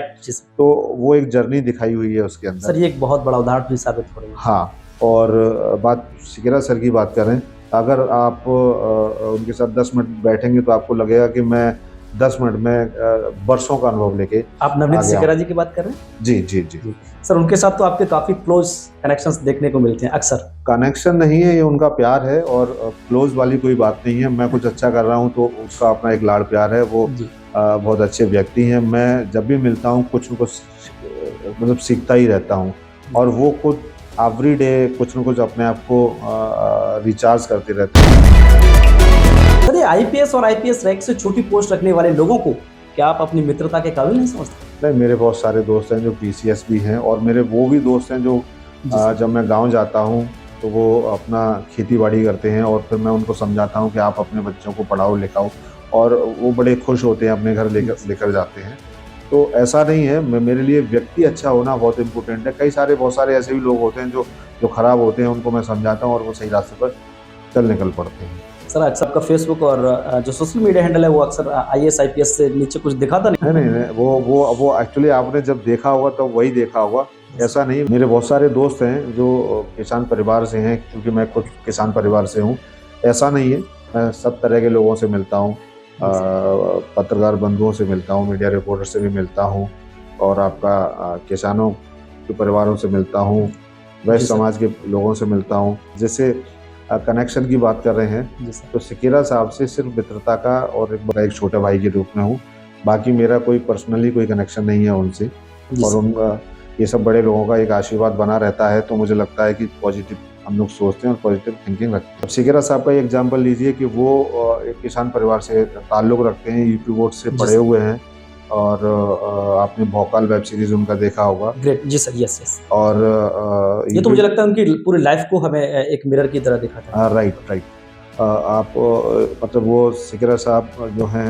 तो वो एक जर्नी दिखाई हुई है उसके अंदर। सर, ये एक बहुत बड़ा उदाहरण भी साबित हो रही है। हाँ, और बात सिकेरा सर की बात करें, अगर आप उनके साथ 10 मिनट बैठेंगे तो आपको लगेगा कि मैं 10 मिनट में वर्षों का अनुभव लेके। आप नवनीत सिकेरा जी की बात कर रहे हैं? जी जी जी। सर, उनके साथ तो आपके काफ़ी क्लोज कनेक्शंस देखने को मिलते हैं अक्सर। कनेक्शन नहीं है, ये उनका प्यार है और क्लोज वाली कोई बात नहीं है। मैं कुछ अच्छा कर रहा हूँ तो उसका अपना एक लाड़ प्यार है। वो बहुत अच्छे व्यक्ति हैं। मैं जब भी मिलता हूँ कुछ न कुछ मतलब सीखता ही रहता हूँ, और वो खुद एवरी डे कुछ न कुछ अपने आप को रिचार्ज करते रहते हैं। सर, ये आईपीएस और आईपीएस रैंक से छोटी पोस्ट रखने वाले लोगों को क्या आप अपनी मित्रता के काबिल नहीं समझते? नहीं, मेरे बहुत सारे दोस्त हैं जो पीसीएस भी हैं, और मेरे वो भी दोस्त हैं जो जब मैं गांव जाता हूं तो वो अपना खेती बाड़ी करते हैं, और फिर मैं उनको समझाता हूं कि आप अपने बच्चों को पढ़ाओ लिखाओ, और वो बड़े खुश होते हैं, अपने घर लेकर जाते हैं। तो ऐसा नहीं है, मेरे लिए व्यक्ति अच्छा होना बहुत इम्पोर्टेंट है। बहुत सारे ऐसे भी लोग होते हैं जो खराब होते हैं, उनको मैं समझाता हूँ और वो सही रास्ते पर चल निकल पड़ते हैं। सर, अक्सर आपका फेसबुक और जो सोशल मीडिया हैंडल है वो अक्सर आईएएस आईपीएस से नीचे कुछ दिखाता नहीं, वो एक्चुअली आपने जब देखा होगा तो वही देखा होगा, ऐसा नहीं। मेरे बहुत सारे दोस्त हैं जो किसान परिवार से हैं, क्योंकि मैं खुद किसान परिवार से हूँ। ऐसा नहीं है, मैं सब तरह के लोगों से मिलता हूँ, पत्रकार बंधुओं से मिलता हूँ, मीडिया रिपोर्टर से भी मिलता हूँ, और आपका किसानों के परिवारों से मिलता हूँ, वैश्य समाज के लोगों से मिलता हूँ। जैसे कनेक्शन की बात कर रहे हैं तो सिकेरा साहब से सिर्फ मित्रता का और एक छोटे भाई के रूप में हूँ। बाकी मेरा कोई पर्सनली कोई कनेक्शन नहीं है उनसे, और उनका ये सब बड़े लोगों का एक आशीर्वाद बना रहता है। तो मुझे लगता है कि पॉजिटिव हम लोग सोचते हैं और पॉजिटिव थिंकिंग रखते हैं। अब सिकेरा साहब का एक एग्जाम्पल लीजिए कि वो एक किसान परिवार से ताल्लुक़ रखते हैं, यूपी बोर्ड से पढ़े हुए हैं, और आपने भोकाल वेब सीरीज उनका देखा होगा। ग्रेट, जी सर, यस यस। और ये तो मुझे लगता है उनकी पूरी लाइफ को हमें एक मिरर की तरह दिखाता है। Right right. आप मतलब वो सिकरा साहब जो हैं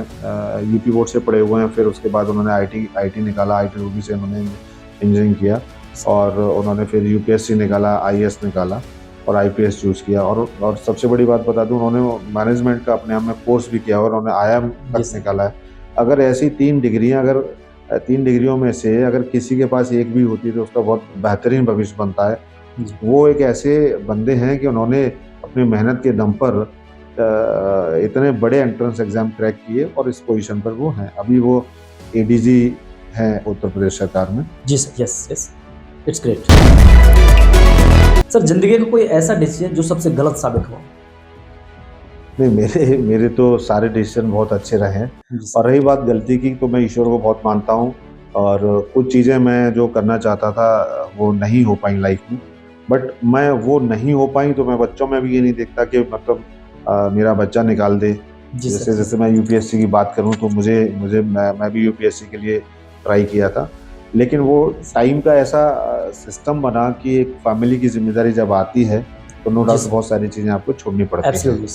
यूपी बोर्ड से पढ़े हुए हैं, फिर उसके बाद उन्होंने आईटी निकाला, आईटी रूबी से उन्होंने इंजीनियरिंग किया, और उन्होंने फिर यूपीएससी निकाला, आईएएस निकाला और आईपीएस चूज़ किया। और सबसे बड़ी बात बता दूं, उन्होंने मैनेजमेंट का अपने आप में कोर्स भी किया और उन्होंने आईआईएम तक निकाला है। अगर ऐसी 3 डिग्रियां, अगर 3 डिग्रियों में से अगर किसी के पास एक भी होती तो उसका बहुत बेहतरीन भविष्य बनता है। वो एक ऐसे बंदे हैं कि उन्होंने अपनी मेहनत के दम पर इतने बड़े एंट्रेंस एग्जाम क्रैक किए और इस पोजीशन पर वो हैं। अभी वो एडीजी हैं उत्तर प्रदेश सरकार में। जी sir, yes yes, it's great. Sir, जिंदगी का कोई ऐसा डिसीजन जो सबसे गलत साबित हुआ? नहीं, मेरे तो सारे डिसीजन बहुत अच्छे रहे हैं। और रही बात गलती की, तो मैं ईश्वर को बहुत मानता हूँ, और कुछ चीज़ें मैं जो करना चाहता था वो नहीं हो पाई लाइफ में। बट मैं वो नहीं हो पाई तो मैं बच्चों में भी ये नहीं देखता कि मतलब मेरा बच्चा निकाल दे। जैसे मैं यूपीएससी की बात करूं तो मैं भी यूपीएससी के लिए ट्राई किया था, लेकिन वो टाइम का ऐसा सिस्टम बना कि एक फैमिली की जिम्मेदारी जब आती है तो नो डाउट बहुत सारी चीज़ें आपको छोड़नी पड़ती हैं।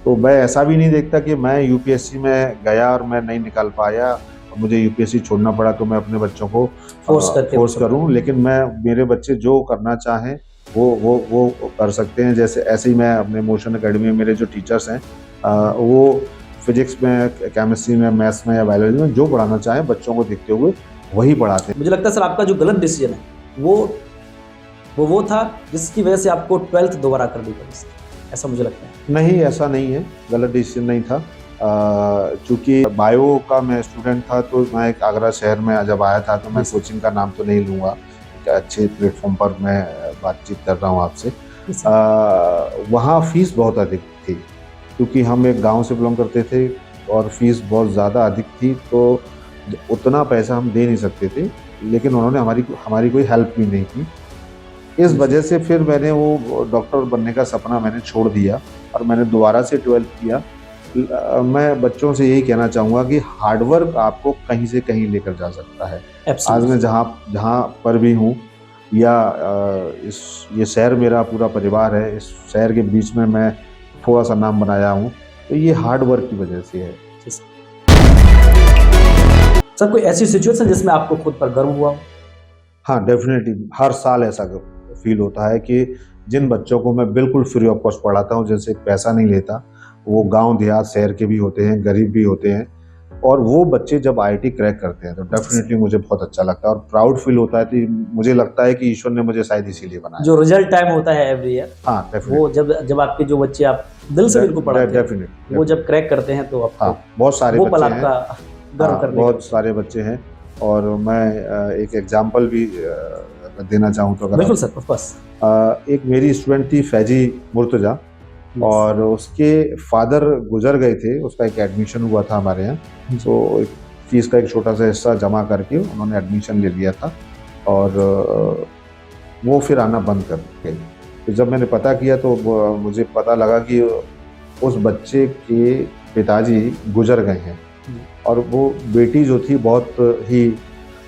तो मैं ऐसा भी नहीं देखता कि मैं यूपीएससी में गया और मैं नहीं निकाल पाया, मुझे यूपीएससी छोड़ना पड़ा तो मैं अपने बच्चों को फोर्स करूं। लेकिन मेरे बच्चे जो करना चाहें वो कर सकते हैं। जैसे ऐसे ही मैं अपने मोशन एकेडमी में मेरे जो टीचर्स हैं वो फिजिक्स में, केमिस्ट्री में, मैथ्स में या बायोलॉजी में जो पढ़ाना चाहें बच्चों को देखते हुए वही पढ़ाते हैं। मुझे लगता है सर आपका जो गलत डिसीजन है वो था जिसकी वजह से आपको 12th दोबारा करनी पड़ी, ऐसा मुझे लगता है। नहीं, ऐसा नहीं है, गलत डिसीजन नहीं था। चूँकि बायो का मैं स्टूडेंट था तो मैं एक आगरा शहर में जब आया था तो मैं कोचिंग का नाम तो नहीं लूँगा, अच्छे प्लेटफॉर्म पर मैं बातचीत कर रहा हूँ आपसे। वहाँ फीस बहुत अधिक थी, क्योंकि हम एक गांव से बिलोंग करते थे और फीस बहुत ज़्यादा अधिक थी, तो उतना पैसा हम दे नहीं सकते थे। लेकिन उन्होंने हमारी कोई हेल्प भी नहीं की। इस वजह से फिर मैंने वो डॉक्टर बनने का सपना मैंने छोड़ दिया और मैंने दोबारा से 12th किया। मैं बच्चों से यही कहना चाहूँगा कि हार्डवर्क आपको कहीं से कहीं लेकर जा सकता है। आज मैं जहाँ पर भी हूँ, या ये शहर मेरा पूरा परिवार है, इस शहर के बीच में मैं थोड़ा सा नाम बनाया हूँ, तो ये हार्डवर्क की वजह से है। सर, कोई ऐसी सिचुएशन जिसमें आपको खुद पर गर्व हुआ? हाँ, डेफिनेटली हर साल ऐसा फील होता है कि जिन बच्चों को मैं बिल्कुल फ्री ऑफ कॉस्ट पढ़ाता हूँ, जिनसे पैसा नहीं लेता, वो गांव देहात शहर के भी होते हैं, गरीब भी होते हैं, और वो बच्चे जब आईआईटी क्रैक करते हैं तो डेफिनेटली मुझे बहुत अच्छा लगता है और प्राउड फील होता है। कि मुझे लगता है कि ईश्वर ने मुझे शायद इसीलिए बनाया। जो रिजल्ट टाइम होता है एवरी ईयर, हाँ, वो जब आपके जो बच्चे आप दिल से इनको पढ़ाते हैं, वो जब क्रैक करते हैं तो आपको बहुत सारे बच्चे हैं, बहुत सारे बच्चे हैं। और मैं एक एग्जाम्पल भी देना चाहूँ तो, बिल्कुल सर, ऑफ कोर्स। एक मेरी स्टूडेंट थी फैजी मुर्तजा, और उसके फादर गुजर गए थे, उसका एक एडमिशन हुआ था हमारे यहाँ, तो फीस का एक छोटा सा हिस्सा जमा करके उन्होंने एडमिशन ले लिया था, और वो फिर आना बंद कर गई। तो जब मैंने पता किया तो मुझे पता लगा कि उस बच्चे के पिताजी गुजर गए हैं, और वो बेटी जो थी बहुत ही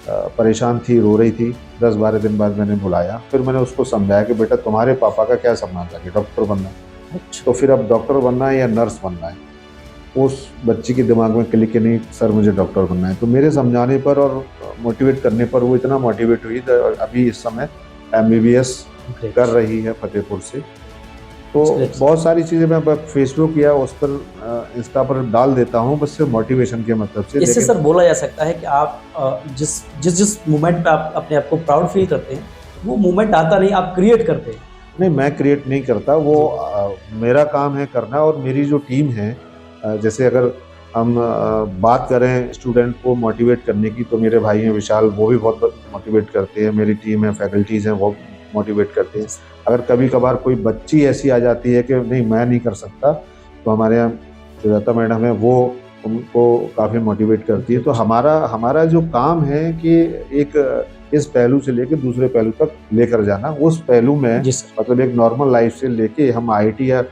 परेशान थी, रो रही थी। 10-12 दिन बाद मैंने बुलाया, फिर मैंने उसको समझाया कि बेटा तुम्हारे पापा का क्या सपना था कि डॉक्टर बनना, तो फिर अब डॉक्टर बनना है या नर्स बनना है? उस बच्ची के दिमाग में क्लिक नहीं, सर मुझे डॉक्टर बनना है। तो मेरे समझाने पर और मोटिवेट करने पर वो इतना मोटिवेट हुई, अभी इस समय MBBS कर रही है फतेहपुर से। तो बहुत सारी चीज़ें मैं फेसबुक या उस पर इंस्टा पर डाल देता हूँ, बस सिर्फ मोटिवेशन के मतलब से। इससे सर बोला जा सकता है कि आप जिस मोमेंट पे आप अपने आप को प्राउड फील करते हैं, वो मोमेंट आता नहीं, आप क्रिएट करते हैं। नहीं, मैं क्रिएट नहीं करता, वो मेरा काम है करना। और मेरी जो टीम है, जैसे अगर हम बात करें स्टूडेंट को मोटिवेट करने की, तो मेरे भाई हैं विशाल, वो भी बहुत मोटिवेट करते हैं। मेरी टीम है, फैकल्टीज़ हैं, वो मोटिवेट करते हैं। अगर कभी कभार कोई बच्ची ऐसी आ जाती है कि नहीं मैं नहीं कर सकता, तो हमारे यहाँ सुजाता मैडम है, वो उनको काफ़ी मोटिवेट करती है। तो हमारा जो काम है कि एक इस पहलू से लेकर दूसरे पहलू तक लेकर जाना। उस पहलू में मतलब एक नॉर्मल लाइफ से लेके हम IIT या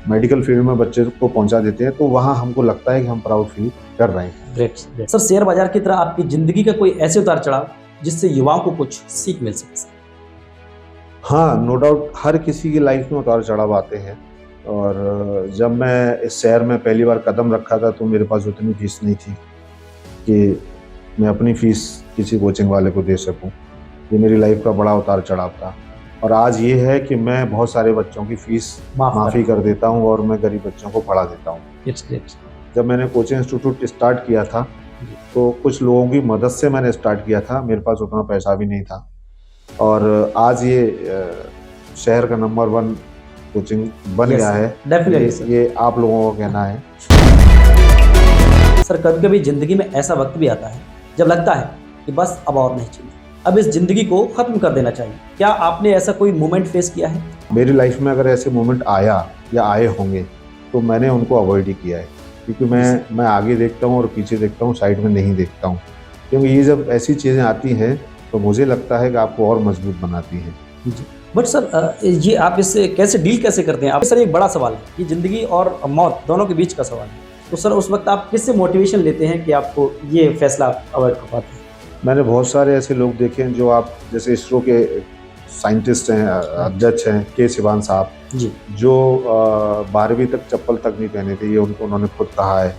मेडिकल फील्ड में बच्चे को पहुंचा देते हैं, तो वहाँ हमको लगता है कि हम प्राउड फील कर रहे हैं। ग्रेट। सर, शेयर बाजार की तरह आपकी जिंदगी का कोई ऐसे उतार चढ़ाव जिससे युवाओं को कुछ सीख मिल सके? हाँ, नो डाउट हर किसी की लाइफ में उतार चढ़ाव आते हैं। और जब मैं इस शहर में पहली बार कदम रखा था तो मेरे पास उतनी फीस नहीं थी कि मैं अपनी फीस किसी कोचिंग वाले को दे सकूं। ये मेरी लाइफ का बड़ा उतार चढ़ाव था। और आज ये है कि मैं बहुत सारे बच्चों की फीस माफ़ी कर देता हूं और मैं गरीब बच्चों को पढ़ा देता हूं। जब मैंने कोचिंग इंस्टीट्यूट स्टार्ट किया था तो कुछ लोगों की मदद से मैंने स्टार्ट किया था, मेरे पास उतना पैसा भी नहीं था। और आज ये शहर का नंबर 1 कोचिंग बन गया है। ये आप लोगों का कहना है। सर, कभी कभी जिंदगी में ऐसा वक्त भी आता है जब लगता है कि बस अब और नहीं चाहिए, अब इस जिंदगी को खत्म कर देना चाहिए। क्या आपने ऐसा कोई मोमेंट फेस किया है? मेरी लाइफ में अगर ऐसे मोमेंट आया या आए होंगे तो मैंने उनको अवॉइड ही किया है, क्योंकि मैं आगे देखता हूँ और पीछे देखता हूँ, साइड में नहीं देखता हूँ। क्योंकि ये जब ऐसी चीज़ें आती हैं तो मुझे लगता है कि आपको और मजबूत बनाती हैं। बट सर, ये आप इससे कैसे डील कैसे करते हैं? आप सर, एक बड़ा सवाल है, ये जिंदगी और मौत दोनों के बीच का सवाल है। तो सर, उस वक्त आप किससे मोटिवेशन लेते हैं कि आपको ये फैसला अवॉइड कर पाते हैं? मैंने बहुत सारे ऐसे लोग देखे हैं जो आप जैसे इसरो के साइंटिस्ट हैं, अध्यक्ष हैं के सिवान साहब जी, जो 12वीं तक चप्पल तक नहीं पहने थे, ये उन्होंने खुद कहा है।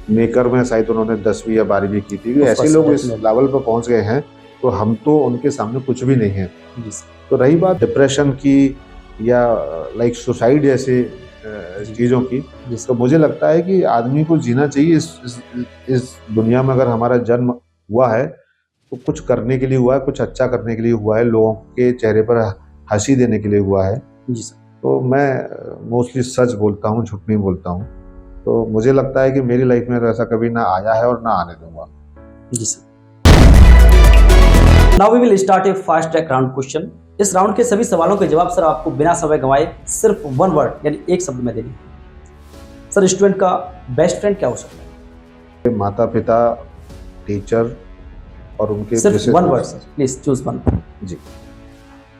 मेकर में शायद उन्होंने 10वीं या 12वीं की थी। ऐसे लोग इस लेवल पर पहुंच गए हैं तो हम तो उनके सामने कुछ भी नहीं है। तो रही बात डिप्रेशन की या लाइक सुसाइड जैसे चीज़ों की, तो मुझे लगता है कि आदमी को जीना चाहिए। इस दुनिया में अगर हमारा जन्म हुआ है तो कुछ करने के लिए हुआ है, कुछ अच्छा करने के लिए हुआ है, लोगों के चेहरे पर हंसी देने के लिए हुआ है। जी सर। तो मैं मोस्टली सच बोलता हूँ, झूठ नहीं बोलता हूँ। तो मुझे लगता है कि मेरी लाइफ में ऐसा कभी ना आया है और ना आने दूंगा। जी sir. Now we will start a fast track round question. इस राउंड के सभी सवालों के जवाब सर आपको बिना समय गंवाए सिर्फ 1 वर्ड यानी एक शब्द में देनी है। सर, स्टूडेंट का बेस्ट फ्रेंड क्या हो सकता है? माता पिता, टीचर और उनके सिर्फ 1 वर्ड सर, प्लीज चूज 1। जी,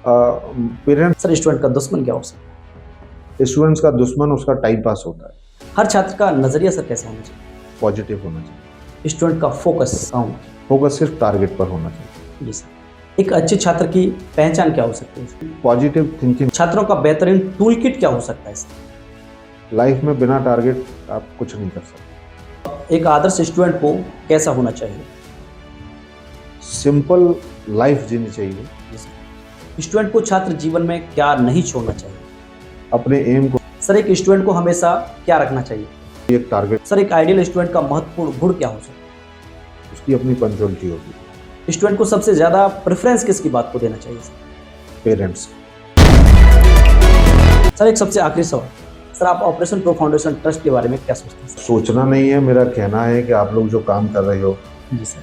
पेरेंट्स। सर, स्टूडेंट का दुश्मन क्या हो सकता है? स्टूडेंट्स का दुश्मन उसका टाइम पास होता है। हर छात्र का नजरिया सर कैसा होना चाहिए? पॉजिटिव होना चाहिए। स्टूडेंट का फोकस कहाँ होना चाहिए? फोकस सिर्फ टारगेट पर होना चाहिए। जी सर। एक अच्छे छात्र की पहचान क्या हो सकती है? Positive thinking. छात्रों का बेहतरीन टूल किट क्या हो सकता है? लाइफ में बिना टारगेट आप कुछ नहीं कर सकते। एक आदर्श स्टूडेंट को कैसा होना चाहिए? सिंपल लाइफ जीनी चाहिए। स्टूडेंट को छात्र जीवन में क्या नहीं छोड़ना चाहिए? अपने एम को। सर, एक स्टूडेंट को हमेशा क्या रखना चाहिए? एक टारगेट। सर, एक आइडियल स्टूडेंट का महत्वपूर्ण गुण क्या हो सकता है? उसकी अपनी पंक्चुअलिटी होगी। स्टूडेंट को सबसे ज्यादा प्रेफरेंस किसकी बात को देना चाहिए? पेरेंट्स। सर, एक सबसे आखिरी सवाल, सर आप ऑपरेशन प्रो फाउंडेशन ट्रस्ट के बारे में क्या सोचते हैं? सोचना नहीं है, मेरा कहना है कि आप लोग जो काम कर रहे हो, जी सर,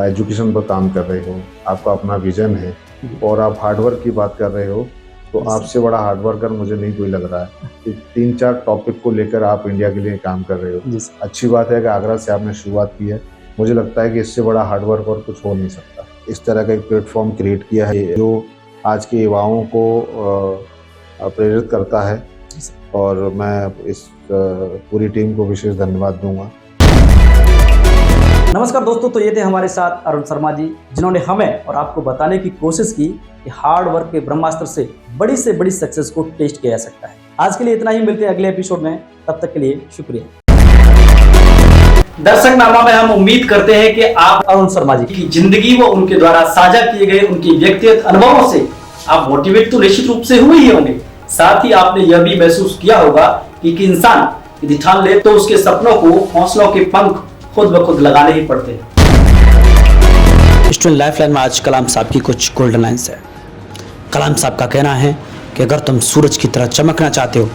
एजुकेशन पर काम कर रहे हो, आपका अपना विजन है और आप हार्डवर्क की बात कर रहे हो, तो आपसे बड़ा हार्डवर्कर मुझे नहीं कोई लग रहा है कि 3-4 टॉपिक को लेकर आप इंडिया के लिए काम कर रहे हो। अच्छी बात है कि आगरा से आपने शुरुआत की है। मुझे लगता है कि इससे बड़ा हार्डवर्क और कुछ हो नहीं सकता। इस तरह का एक प्लेटफॉर्म क्रिएट किया है जो आज के युवाओं को प्रेरित करता है और मैं इस पूरी टीम को विशेष धन्यवाद दूंगा। नमस्कार दोस्तों, तो ये थे हमारे साथ अरुण शर्मा जी, जिन्होंने हमें और आपको बताने की कोशिश की कि हार्ड वर्क के ब्रह्मास्त्र से बड़ी सक्सेस को टेस्ट किया जा सकता है। आज के लिए इतना ही, मिलते हैं अगले एपिसोड में, तब तक के लिए शुक्रिया। दर्शक नामा में हम उम्मीद करते हैं कि आप अरुण शर्मा जी की जिंदगी व उनके द्वारा साझा किए गए उनकी व्यक्तिगत अनुभवों से आप मोटिवेट तो निश्चित रूप से हुए ही होंगे। साथ ही आपने यह भी महसूस किया होगा कि इंसान यदि ठान ले तो उसके सपनों को हौसलों के पंख खुद ब खुद लगाने ही पड़ते हैं। स्टूडेंट लाइफलाइन में आज कलाम साहब की कुछ गोल्डन लाइन्स है। कलाम साहब का कहना है कि अगर तुम सूरज की तरह चमकना चाहते हो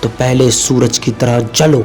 तो पहले सूरज की तरह जलो।